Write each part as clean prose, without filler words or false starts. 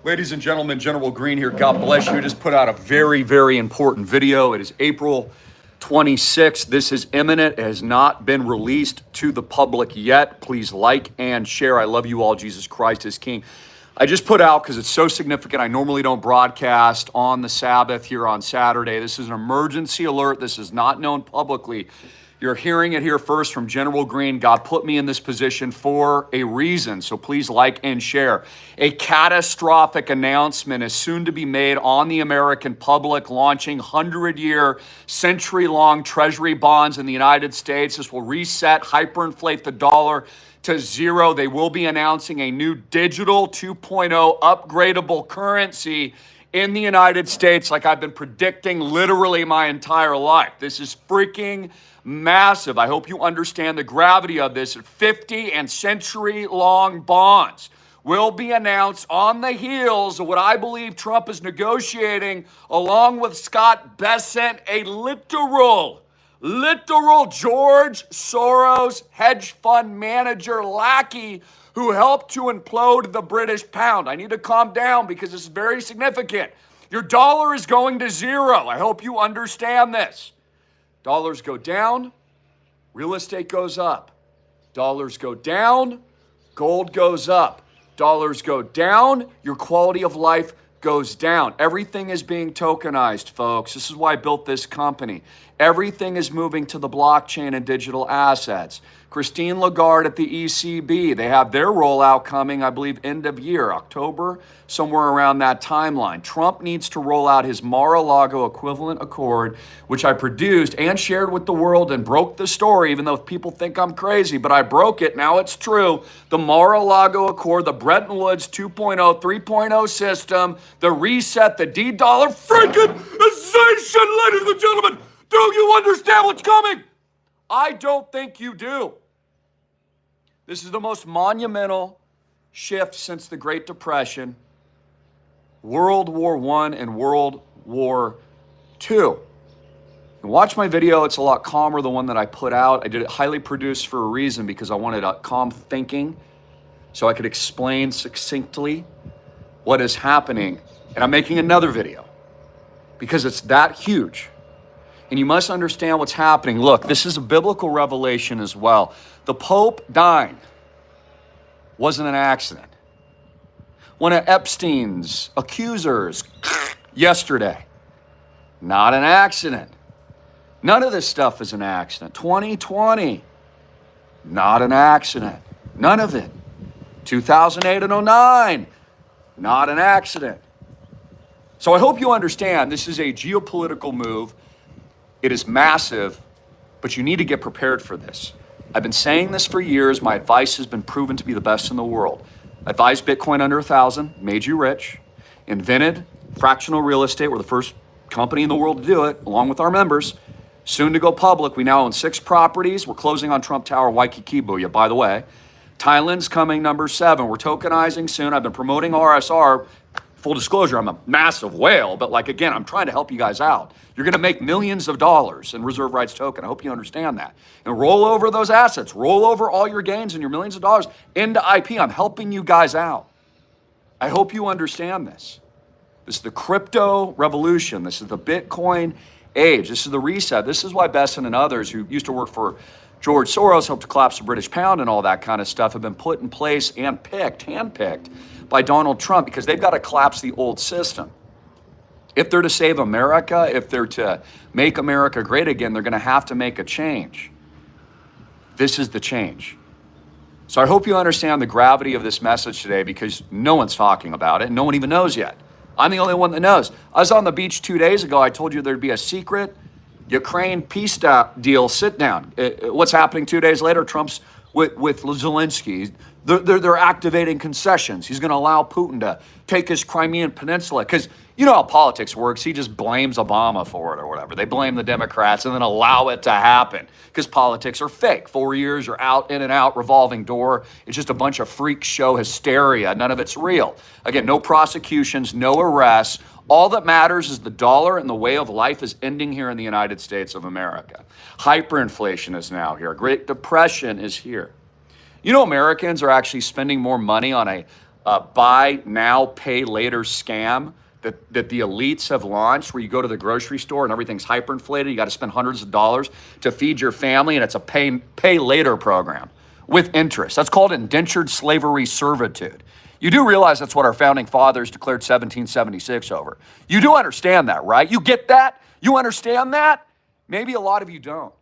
Ladies and gentlemen, General Greene here. God bless you. Just put out a very, very important video. It is April 26th. This is imminent. It has not been released to the public yet. Please like and share. I love you all. Jesus Christ is King. I just put out because it's so significant. I normally don't broadcast on the Sabbath here on Saturday. This is an emergency alert. This is not known publicly. You're hearing it here first from General Greene. God put me in this position for a reason, so please like and share. A catastrophic announcement is soon to be made on the American public, launching 100-year, century-long treasury bonds in the United States. This will reset, hyperinflate the dollar to zero. They will be announcing a new digital 2.0 upgradable currency in the United States, like I've been predicting literally my entire life. This is freaking massive. I hope you understand the gravity of this. 50 and century-long bonds will be announced on the heels of what I believe Trump is negotiating along with Scott Bessent, a literal George Soros hedge fund manager lackey who helped to implode the British pound. I need to calm down because this is very significant. Your dollar is going to zero. I hope you understand this. Dollars go down, real estate goes up. Dollars go down, gold goes up. Dollars go down, your quality of life goes down. Everything is being tokenized, folks. This is why I built this company. Everything is moving to the blockchain and digital assets. Christine Lagarde at the ECB, they have their rollout coming, I believe, end of year, October, somewhere around that timeline. Trump needs to roll out his Mar-a-Lago equivalent accord, which I produced and shared with the world and broke the story, even though people think I'm crazy, but I broke it. Now it's true. The Mar-a-Lago Accord, the Bretton Woods 2.0, 3.0 system, the reset, the D-dollar freaking sensation, ladies and gentlemen. Do you understand what's coming? I don't think you do. This is the most monumental shift since the Great Depression, World War I and World War II. And watch my video. It's a lot calmer, the one that I put out. I did it highly produced for a reason because I wanted a calm thinking so I could explain succinctly what is happening. And I'm making another video because it's that huge. And you must understand what's happening. Look, this is a biblical revelation as well. The Pope dying wasn't an accident. One of Epstein's accusers yesterday, not an accident. None of this stuff is an accident. 2020, not an accident. None of it. 2008 and 09, not an accident. So I hope you understand this is a geopolitical move. It is massive, but you need to get prepared for this. I've been saying this for years. My advice has been proven to be the best in the world. Advised Bitcoin under 1,000, made you rich, invented fractional real estate. We're the first company in the world to do it, along with our members. Soon to go public. We now own 6 properties. We're closing on Trump Tower, Waikiki, Booyah, by the way. Thailand's coming number 7. We're tokenizing soon. I've been promoting RSR. Full disclosure, I'm a massive whale, but again, I'm trying to help you guys out. You're going to make millions of dollars in reserve rights token. I hope you understand that. And roll over those assets. Roll over all your gains and your millions of dollars into IP. I'm helping you guys out. I hope you understand this. This is the crypto revolution. This is the Bitcoin age. This is the reset. This is why Besson and others who used to work for George Soros, helped to collapse the British pound and all that kind of stuff, have been put in place and handpicked by Donald Trump because they've got to collapse the old system. If they're to save America, if they're to make America great again, they're going to have to make a change. This is the change. So I hope you understand the gravity of this message today because no one's talking about it. No one even knows yet. I'm the only one that knows. I was on the beach 2 days ago. I told you there'd be a secret Ukraine peace deal sit down. What's happening 2 days later? Trump's with Zelensky. They're activating concessions. He's going to allow Putin to take his Crimean Peninsula because you know how politics works. He just blames Obama for it or whatever. They blame the Democrats and then allow it to happen because politics are fake. 4 years, you're out, in and out, revolving door. It's just a bunch of freak show hysteria. None of it's real. Again, no prosecutions, no arrests. All that matters is the dollar and the way of life is ending here in the United States of America. Hyperinflation is now here. Great Depression is here. You know, Americans are actually spending more money on a buy now, pay later scam that the elites have launched, where you go to the grocery store and everything's hyperinflated. You got to spend hundreds of dollars to feed your family, and it's a pay later program with interest. That's called indentured slavery servitude. You do realize that's what our founding fathers declared 1776 over. You do understand that, right? You get that? You understand that? Maybe a lot of you don't.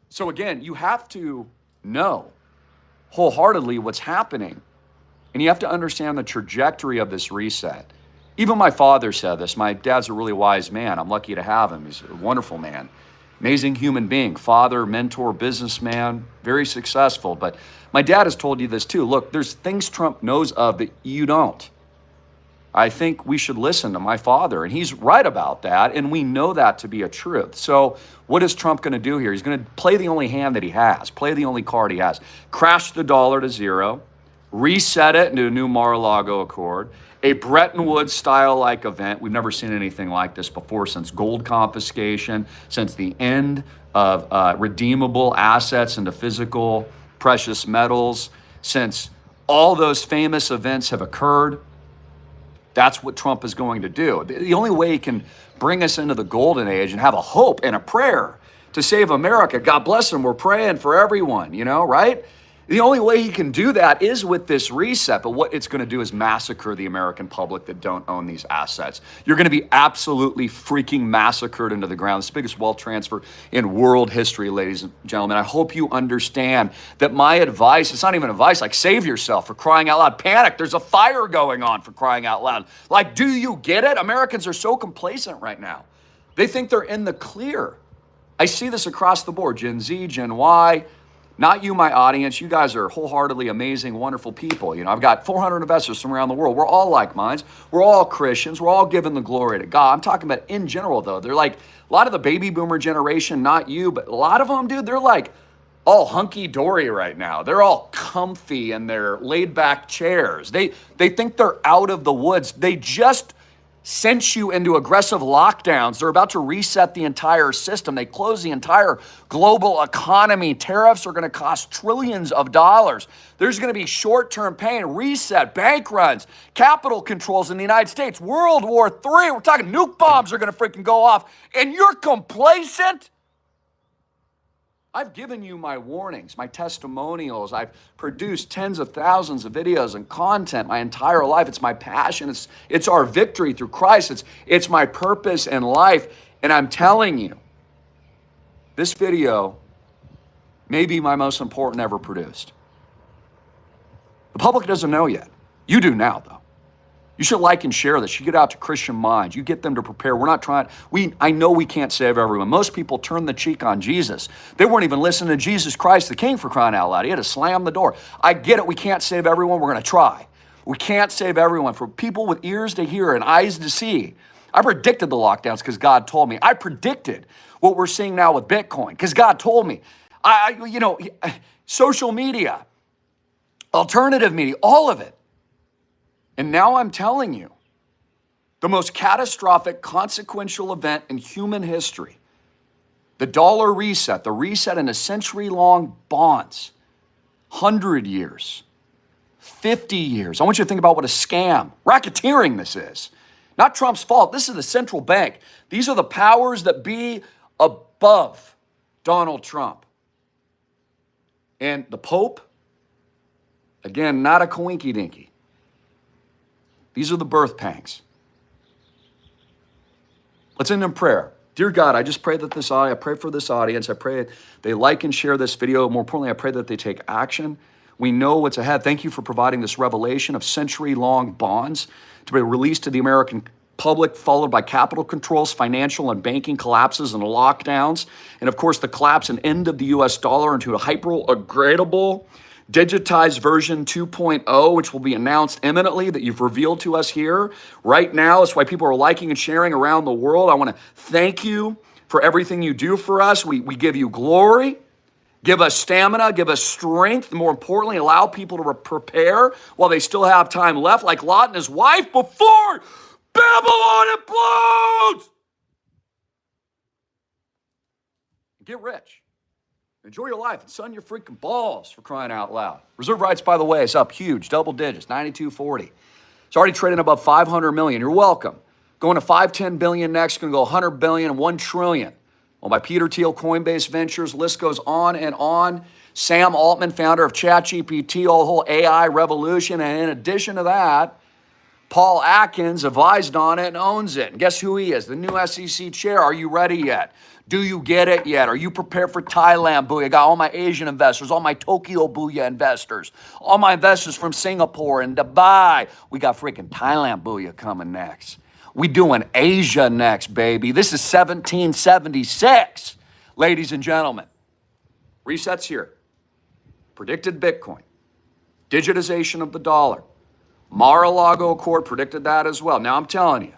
So again, you have to know wholeheartedly what's happening, and you have to understand the trajectory of this reset. Even my father said this. My dad's a really wise man. I'm lucky to have him. He's a wonderful man, amazing human being, father, mentor, businessman, very successful. But my dad has told you this too. Look, there's things Trump knows of that you don't. I think we should listen to my father, and he's right about that, and we know that to be a truth. So what is Trump going to do here? He's going to play the only hand that he has, play the only card he has, crash the dollar to zero, reset it into a new Mar-a-Lago Accord, a Bretton Woods style-like event. We've never seen anything like this before since gold confiscation, since the end of redeemable assets into physical precious metals, since all those famous events have occurred. That's what Trump is going to do. The only way he can bring us into the golden age and have a hope and a prayer to save America, God bless him, we're praying for everyone, right? The only way he can do that is with this reset, but what it's going to do is massacre the American public that don't own these assets. You're going to be absolutely freaking massacred into the ground. It's the biggest wealth transfer in world history, ladies and gentlemen. I hope you understand that my advice, it's not even advice, like save yourself, for crying out loud. Panic, there's a fire going on, for crying out loud. Like, do you get it? Americans are so complacent right now. They think they're in the clear. I see this across the board, Gen Z, Gen Y. Not you, my audience. You guys are wholeheartedly amazing, wonderful people. I've got 400 investors from around the world. We're all like minds. We're all Christians. We're all giving the glory to God. I'm talking about in general, though. They're like a lot of the baby boomer generation, not you, but a lot of them, dude, they're like all hunky-dory right now. They're all comfy in their laid-back chairs. They think they're out of the woods. They just sent you into aggressive lockdowns. They're about to reset the entire system. They close the entire global economy. Tariffs are going to cost trillions of dollars. There's going to be short-term pain, reset, bank runs, capital controls in the United States, World War III. We're talking nuke bombs are going to freaking go off, and you're complacent? I've given you my warnings, my testimonials. I've produced tens of thousands of videos and content my entire life. It's my passion. It's our victory through Christ. It's my purpose in life. And I'm telling you, this video may be my most important ever produced. The public doesn't know yet. You do now, though. You should like and share this. You get out to Christian minds. You get them to prepare. We're not trying. I know we can't save everyone. Most people turn the cheek on Jesus. They weren't even listening to Jesus Christ, the King, for crying out loud. He had to slam the door. I get it. We can't save everyone. We're going to try. We can't save everyone. For people with ears to hear and eyes to see, I predicted the lockdowns because God told me. I predicted what we're seeing now with Bitcoin because God told me. Social media, alternative media, all of it. And now I'm telling you, the most catastrophic, consequential event in human history, the dollar reset, the reset in a century-long bonds, 100 years, 50 years. I want you to think about what a scam, racketeering this is. Not Trump's fault. This is the central bank. These are the powers that be above Donald Trump. And the Pope, again, not a coinky-dinky. These are the birth pangs. Let's end in prayer. Dear God, I just pray that I pray for this audience. I pray they like and share this video. More importantly, I pray that they take action. We know what's ahead. Thank you for providing this revelation of century-long bonds to be released to the American public, followed by capital controls, financial and banking collapses and lockdowns. And of course, the collapse and end of the US dollar into a hyper-agradable, digitized version 2.0, which will be announced imminently, that you've revealed to us here right now. That's why people are liking and sharing around the world. I want to thank you for everything you do for us. We give you glory. Give us stamina, give us strength. More importantly, allow people to prepare while they still have time left, like Lot and his wife, before Babylon implodes. Get rich. Enjoy your life and sun your freaking balls, for crying out loud. Reserve rights, by the way, is up huge, double digits, 92.40. It's already trading above 500 million. You're welcome. Going to 510 billion next, going to go 100 billion and 1 trillion. Well, by Peter Thiel, Coinbase Ventures, list goes on and on. Sam Altman, founder of ChatGPT, all the whole AI revolution. And in addition to that, Paul Atkins advised on it and owns it. And guess who he is? The new SEC chair. Are you ready yet? Do you get it yet? Are you prepared for Thailand, booyah? I got all my Asian investors, all my Tokyo, booyah investors, all my investors from Singapore and Dubai. We got freaking Thailand, booyah, coming next. We doing Asia next, baby. This is 1776, ladies and gentlemen. Resets here. Predicted Bitcoin. Digitization of the dollar. Mar-a-Lago Accord predicted that as well. Now I'm telling you,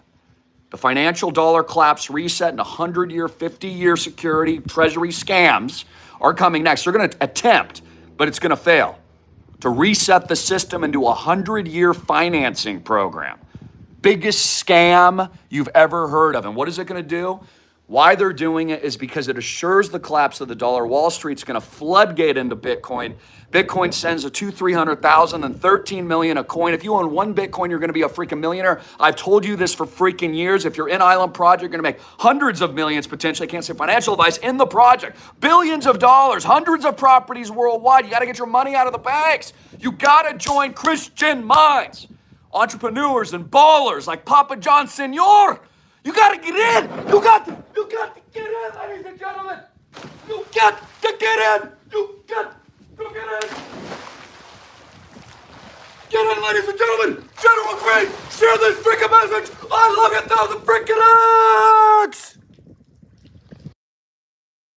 the financial dollar collapse reset and 100-year, 50-year security treasury scams are coming next. They're going to attempt, but it's going to fail, to reset the system into a 100-year financing program. Biggest scam you've ever heard of. And what is it going to do? Why they're doing it is because it assures the collapse of the dollar. Wall Street's going to floodgate into Bitcoin. Bitcoin sends a 300,000 and 13 million a coin. If you own 1 Bitcoin, you're going to be a freaking millionaire. I've told you this for freaking years. If you're in Island Project, you're going to make hundreds of millions potentially. I can't say financial advice in the project. Billions of dollars, hundreds of properties worldwide. You got to get your money out of the banks. You got to join Christian Minds. Entrepreneurs and ballers like Papa John Senior. You got to get in. You got to get in, ladies and gentlemen. You got to get in. You got to get in. Get in, ladies and gentlemen. General Greene, share this freaking message. I love you, 1,000 freaking X.